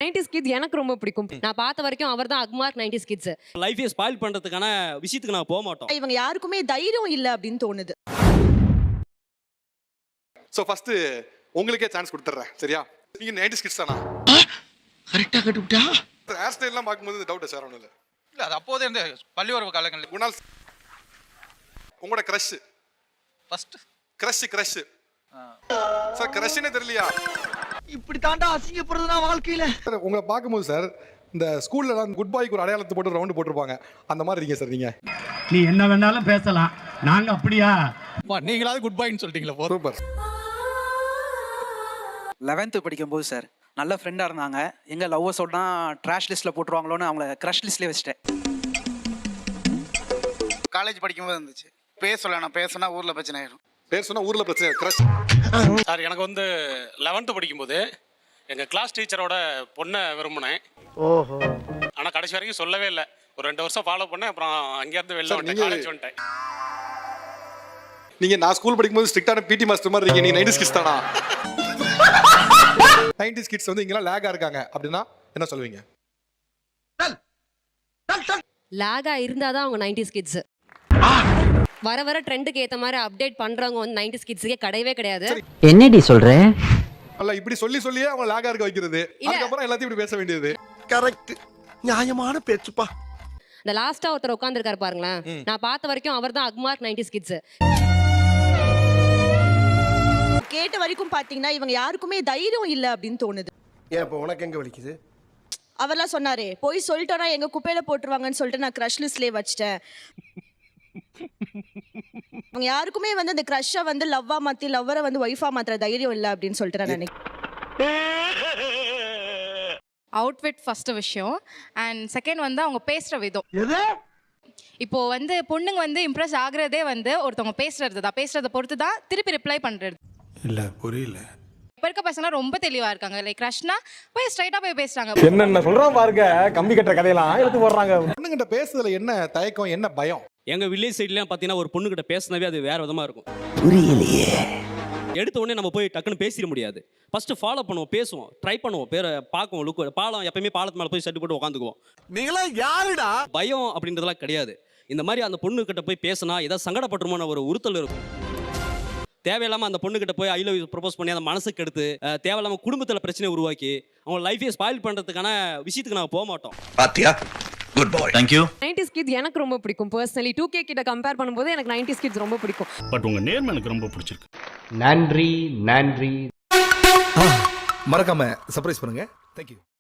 90s kids எனக்கு ரொம்ப பிடிக்கும். நான் பார்த்த வரைக்கும் அவர்தான் அக்மார்க் 90s கிட்ஸ். லைஃபே ஸ்பாயில் பண்றதுக்கான விஷயத்துக்கு நான் போக மாட்டோம். இவங்க யாருக்குமே தைரியம் இல்ல அப்படின்னு தோணுது. சோ ஃபர்ஸ்ட் உங்களுக்கே சான்ஸ் கொடுத்துறேன், சரியா? நீங்க 90s கிட்ஸ் தானா? கரெக்டா கட்டுட்டா. ஹேர் ஸ்டைல் எல்லாம் பாக்கும்போது டவுட் சார் ஒண்ணும் இல்ல. இல்ல அது அப்போதே இந்த பள்ளியோர காலங்கள்ல குணால் உங்களோட கிரஷ் ஃபர்ஸ்ட் கிரஷ் சார் கிரஷ்னே தெரியலையா? இப்படி தாண்டா அசிங்கப்படுறது நான் வாழ்க்கையில. சார் உங்களை பார்க்கும்போது சார் இந்த ஸ்கூல்ல எல்லாம் குட் பாய்க்கு ஒரு அடையாளத்தை போட்டு ரவுண்ட் போட்டுருப்பாங்க, அந்த மாதிரி இருக்கீங்க சார் நீங்க. நீ என்ன வேணாலும் பேசலாம், நாங்க அப்படியா? நீங்களாவது குட் பாய்னு சொல்லிட்டீங்களா? சூப்பர். 11th படிக்கும்போது சார் நல்ல ஃப்ரெண்டாக இருந்தாங்க. எங்கள் லவ்வர்ஸோட ட்ராஷ் லிஸ்ட்டில் போட்டுருவாங்களோன்னு அவங்கள க்ரஷ் லிஸ்ட்லேயே வச்சுட்டேன். காலேஜ் படிக்கும்போது இருந்துச்சு. பேசல, நான் பேசினா ஊரில் பிரச்சனை ஆயிடும். பேர் சொன்னா ஊர்ல பிரச்சனை கிரஷ். சார் எனக்கு வந்து 11th படிக்கும்போது எங்கள் கிளாஸ் டீச்சரோட பொண்ணை விரும்பினேன். ஓஹோ. ஆனால் கடைசி வரைக்கும் சொல்லவே இல்லை. ஒரு 2 வருஷம் ஃபாலோ பண்ணேன். அப்புறம் அங்கேருந்து வெளில வந்துட்டேன், காலேஜ் வந்துட்டேன். நீங்க நான் ஸ்கூல் படிக்கும்போது ஸ்ட்ரிக்டான பிடி மாஸ்டர் மாதிரி இருக்கீங்க. நீ 90s கிட்ஸ் தானா? 90s கிட்ஸ் வந்து இங்கெல்லாம் லேகா இருக்காங்க அப்படின்னா என்ன சொல்லுவீங்க? லேகா இருந்தாதான் அவங்க 90s கிட்ஸ். வர வர ட்ரெண்டுக்கு ஏத்த மாதிரி அப்டேட் பண்றவங்க வந்து 90s கிட்ஸ்க்கே கிடையவே கிடையாது. என்னடி சொல்ற? அல்ல இப்படி சொல்லியே அவங்க லேகா இருக்க வைக்கிறது. அதுக்கப்புறம் எல்லாத்தையும் இப்படி பேச வேண்டியது. கரெக்ட். நியாயமான பேச்சுப்பா. இந்த லாஸ்டா ஒருத்தர் உட்கார்ந்துருக்காரு பாருங்களேன். நான் பார்த்த வரைக்கும் அவர்தான் அக்மார்க் 90s கிட்ஸ். கேட்ட வரைக்கும் பாத்தீங்கன்னா இவங்க யாருக்குமே தைரியம் இல்ல அப்படின்னு தோணுது. ஏன் இப்போ உனக்கு எங்க வலிக்குது? அவர்லாம் சொன்னாரே, போய் சொல்லிட்டோன்னா எங்க குப்பையில போட்டுருவாங்கன்னு சொல்லிட்டு நான் க்ரஷ் லிஸ்ட்லயே வச்சிட்டேன். அவங்க யாருக்குமே வந்து அந்த க்ரஷ்ஷை வந்து லவ்வா மாத்தி லவ்வரை வந்து ஒய்ஃபா மாத்திர தைரியம் இல்ல அப்படின்னு சொல்லிட்டு நான் நினைக்கிறேன். அவுட்ஃபிட் ஃபர்ஸ்ட் விஷயம். அண்ட் செகண்ட் வந்து அவங்க பேசுகிற விதம். இப்போ வந்து பொண்ணுங்க வந்து இம்ப்ரெஸ் ஆகுறதே வந்து ஒருத்தவங்க பேசுறதை பொறுத்து தான் திருப்பி ரிப்ளை பண்ணுறது. இல்ல புரியல. இப்போ இருக்க பசங்க ரொம்ப தெளிவாக இருக்காங்க. லைக் க்ரஷ்னா போய் ஸ்ட்ரைட்டாக போய் பேசுகிறாங்க. என்னென்ன சொல்கிறோம் பாருங்க, கம்பி கட்டுற கதையெல்லாம் எடுத்து போடுறாங்க. பொண்ணுங்கிட்ட பேசுறதுல என்ன தயக்கம், என்ன பயம்? எங்கள் வில்லேஜ் சைட்லாம் பார்த்தீங்கன்னா ஒரு பொண்ணுகிட்ட பேசினாவே அது வேறு விதமாக இருக்கும். புரியலையே. எடுத்த உடனே நம்ம போய் டக்குன்னு பேசிட முடியாது. ஃபஸ்ட்டு ஃபாலோ பண்ணுவோம், பேசுவோம், ட்ரை பண்ணுவோம், பேரை பார்க்குவோம், லுக் பாலம் எப்பயுமே பாலத்து மேலே போய் செட்டு போட்டு உட்காந்துக்குவோம். நீங்களாம் யாருடா? பயம் அப்படின்றதெல்லாம் கிடையாது. இந்த மாதிரி அந்த பொண்ணுக்கிட்ட போய் பேசினா ஏதாவது சங்கடப்பட்டுருமோன்னு ஒரு உறுத்தல் இருக்கும். தேவையில்லாமல் அந்த பொண்ணுக்கிட்ட போய் ஐ லவ் யூ ப்ரொபோஸ் பண்ணி அந்த மனசுக்கு எடுத்து தேவையில்லாமல் குடும்பத்தில் பிரச்சனை உருவாக்கி அவங்க லைஃபே ஸ்பாயில் பண்ணுறதுக்கான விஷயத்துக்கு நாங்கள் போக மாட்டோம். பாத்தியா? Good bye. Thank you. 90s kids எனக்கு ரொம்ப பிடிக்கும். பர்சனலி 2K கிட்ட கம்பேர் பண்ணும்போது எனக்கு 90s கிட்ஸ் ரொம்ப பிடிக்கும். பட் உங்க நேர்மை எனக்கு ரொம்ப பிடிச்சிருக்கு. நன்றி நன்றி. மறக்காம சர்ப்ரைஸ் பண்ணுங்க. Thank you.